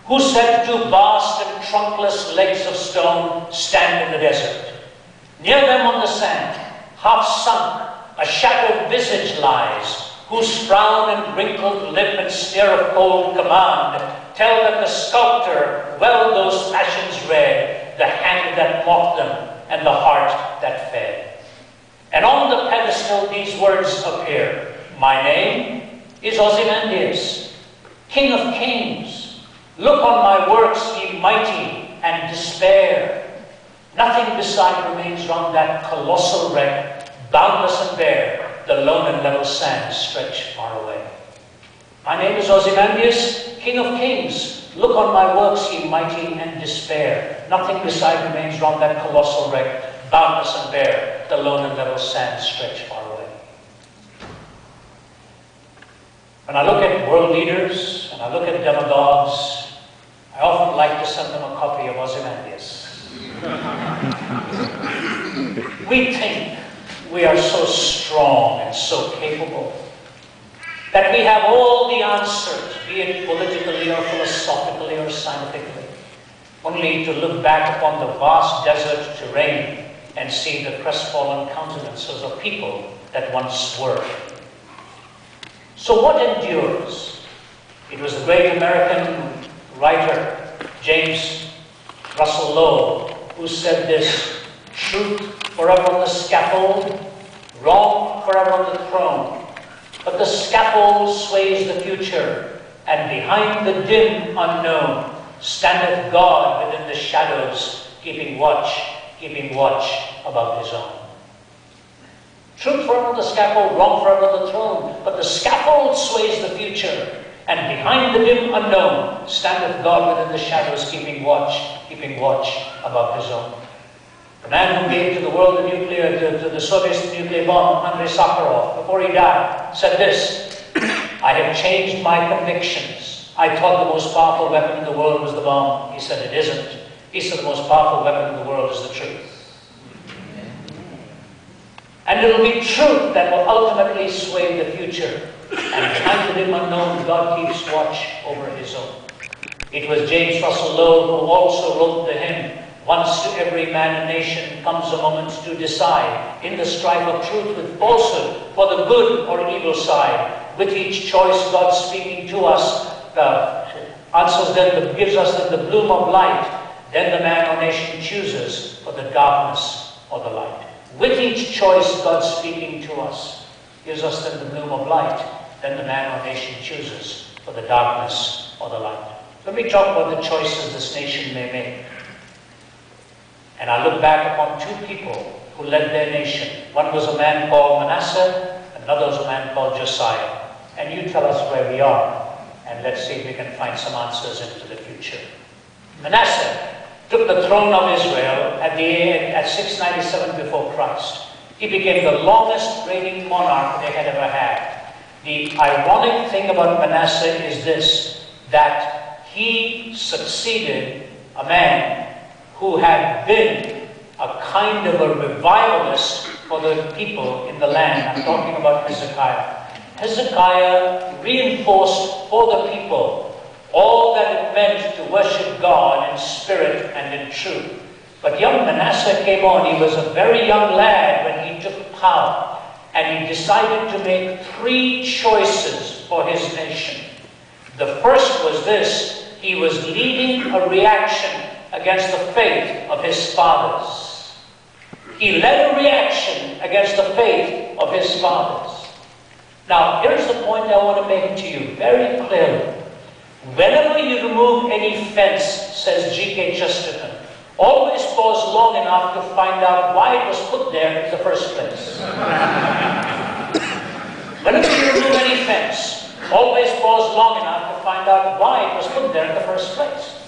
who said to vast and trunkless legs of stone, stand in the desert. Near them on the sand, half sunk, a shattered visage lies, whose frown and wrinkled lip and stare of cold command tell that the sculptor well those fashions read, the hand that mocked them and the heart that fed. And on the pedestal these words appear, my name is Ozymandias, King of Kings. Look on my works, ye mighty, and despair. Nothing beside remains round that colossal wreck, boundless and bare, the lone and level sands stretch far away. My name is Ozymandias, King of Kings. Look on my works, ye mighty, and despair. Nothing beside remains round that colossal wreck, boundless and bare, the lone and level sands stretch far away. When I look at world leaders, and I look at demagogues, I often like to send them a copy of Ozymandias. We think we are so strong and so capable that we have all the answers, be it politically or philosophically or scientifically, only to look back upon the vast desert terrain and see the crestfallen countenances of people that once were. So what endures? It was the great American writer, James Russell Lowell, who said this: truth forever on the scaffold, wrong forever on the throne. But the scaffold sways the future, and behind the dim unknown standeth God within the shadows, keeping watch above his own. Truth forever on the scaffold, wrong forever on the throne. But the scaffold sways the future, and behind the dim unknown standeth God within the shadows, keeping watch above his own. The man who gave to the world the nuclear, to the Soviet nuclear bomb, Andrei Sakharov, before he died, said this: I have changed my convictions. I thought the most powerful weapon in the world was the bomb. He said it isn't. He said the most powerful weapon in the world is the truth. And it will be truth that will ultimately sway the future. And behind the dim unknown, God keeps watch over his own. It was James Russell Lowell who also wrote the hymn, once to every man and nation comes a moment to decide, in the strife of truth with falsehood, for the good or evil side. With each choice, God speaking to us, answers them, gives us the bloom of light. Then the man or nation chooses for the darkness or the light. With each choice, God speaking to us, gives us then the bloom of light. Then the man or nation chooses for the darkness or the light. Let me talk about the choices this nation may make. And I look back upon two people who led their nation. One was a man called Manasseh, another was a man called Josiah. And you tell us where we are, and let's see if we can find some answers into the future. Manasseh took the throne of Israel at 697 before Christ. He became the longest reigning monarch they had ever had. The ironic thing about Manasseh is this, that he succeeded a man who had been a kind of a revivalist for the people in the land. I'm talking about Hezekiah. Hezekiah reinforced for the people all that it meant to worship God in spirit and in truth. But young Manasseh came on. He was a very young lad when he took power. And he decided to make three choices for his nation. The first was this: he was leading a reaction against the faith of his fathers. He led a reaction against the faith of his fathers. Now, here's the point I want to make to you very clearly. Whenever you remove any fence, says G.K. Chesterton, always pause long enough to find out why it was put there in the first place. Whenever you remove any fence, always pause long enough to find out why it was put there in the first place.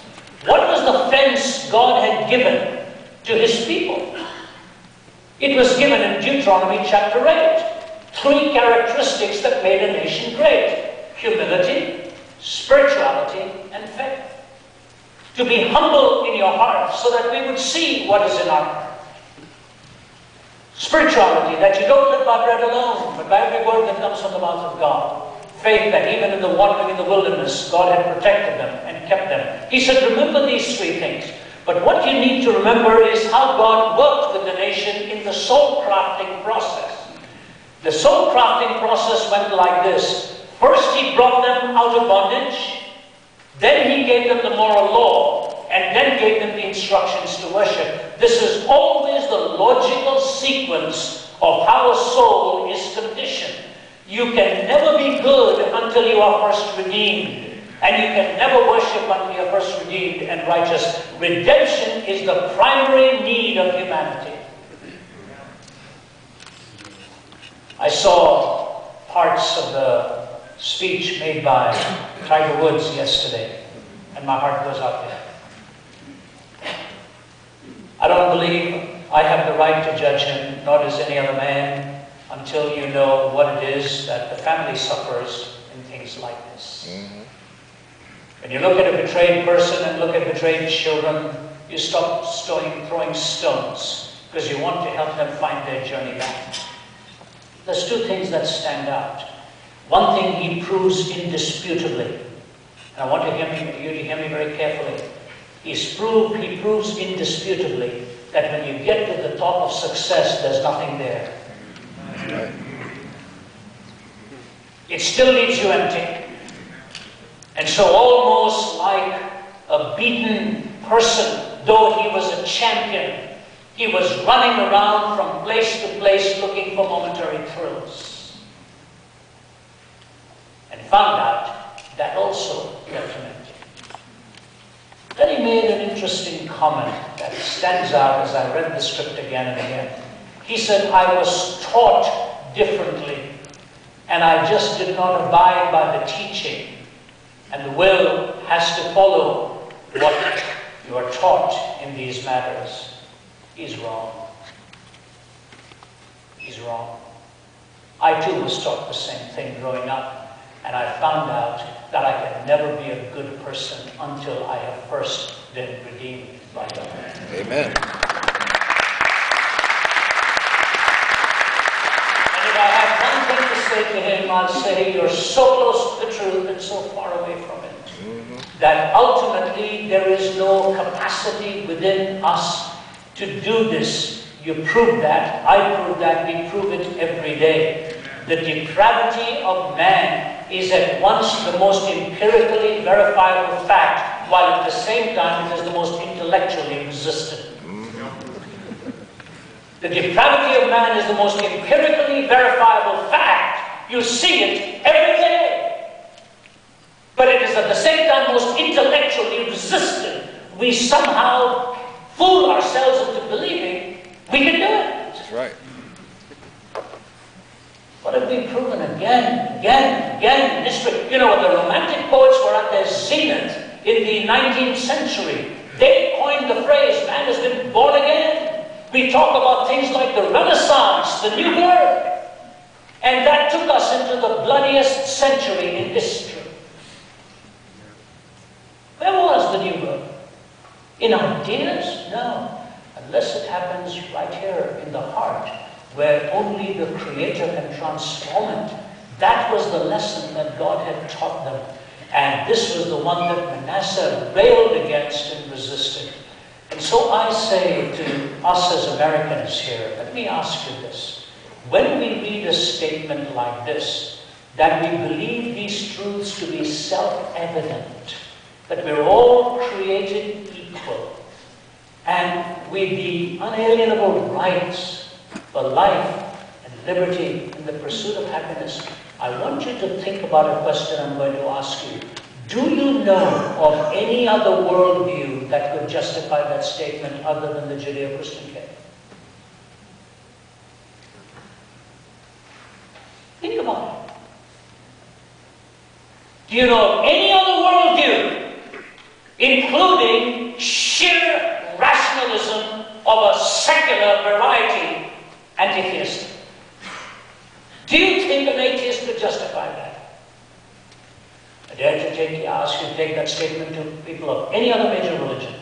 What was the fence God had given to his people? It was given in Deuteronomy chapter 8. Three characteristics that made a nation great: humility, spirituality, and faith. To be humble in your heart so that we would see what is in our heart. Spirituality, that you don't live by bread alone, but by every word that comes from the mouth of God. faith that even in the wandering in the wilderness, God had protected them and kept them. He said, remember these three things. But what you need to remember is how God worked with the nation in the soul crafting process. The soul crafting process went like this. First, he brought them out of bondage. Then he gave them the moral law. And then gave them the instructions to worship. This is always the logical sequence of how a soul is conditioned. You can never be good until you are first redeemed. And you can never worship until you are first redeemed and righteous. Redemption is the primary need of humanity. I saw parts of the speech made by Tiger Woods yesterday, and my heart goes out to him. I don't believe I have the right to judge him, nor does any other man, until you know what it is that the family suffers in things like this. When you look at a betrayed person and look at betrayed children, you stop throwing stones because you want to help them find their journey back. There's two things that stand out. One thing he proves indisputably, and I want you to hear me very carefully. He proves indisputably that when you get to the top of success, there's nothing there. It still leaves you empty. And so almost like a beaten person, though he was a champion, he was running around from place to place looking for momentary thrills. And found out that also left him empty. Then he made an interesting comment that stands out as I read the script again and again. He said, I was taught differently, and I just did not abide by the teaching. And the will has to follow what you are taught in these matters. He's wrong. He's wrong. I too was taught the same thing growing up, and I found out that I can never be a good person until I have first been redeemed by God. Amen. And if I have one thing to say to him, I'll say, you're so close to the truth and so far away from it, that ultimately there is no capacity within us to do this. You prove that, I prove that, we prove it every day. The depravity of man is at once the most empirically verifiable fact, while at the same time it is the most intellectually resisted. The depravity of man is the most empirically verifiable fact. You see it every day. But it is at the same time most intellectually resisted. We somehow fool ourselves into believing we can do it. That's right. What have we proven again in history? You know, when the Romantic poets were at their zenith in the 19th century, they coined the phrase, man has been born again. We talk about things like the Renaissance, the new birth. And that took us into the bloodiest century in history. Where was the new birth? In ideas? No. Unless it happens right here in the heart, where only the Creator can transform it. That was the lesson that God had taught them. And this was the one that Manasseh railed against and resisted. And so I say to us as Americans here, let me ask you this. When we read a statement like this, that we believe these truths to be self-evident, that we're all created equal, and with the unalienable rights for life and liberty and the pursuit of happiness, I want you to think about a question I'm going to ask you. Do you know of any other worldview that could justify that statement other than the Judeo-Christian faith? Think about it. Do you know of any other worldview, including sheer rationalism of a secular variety, anti-theistic? Do you think an atheist could justify that? I dare to ask you to take that statement to people of any other major religion.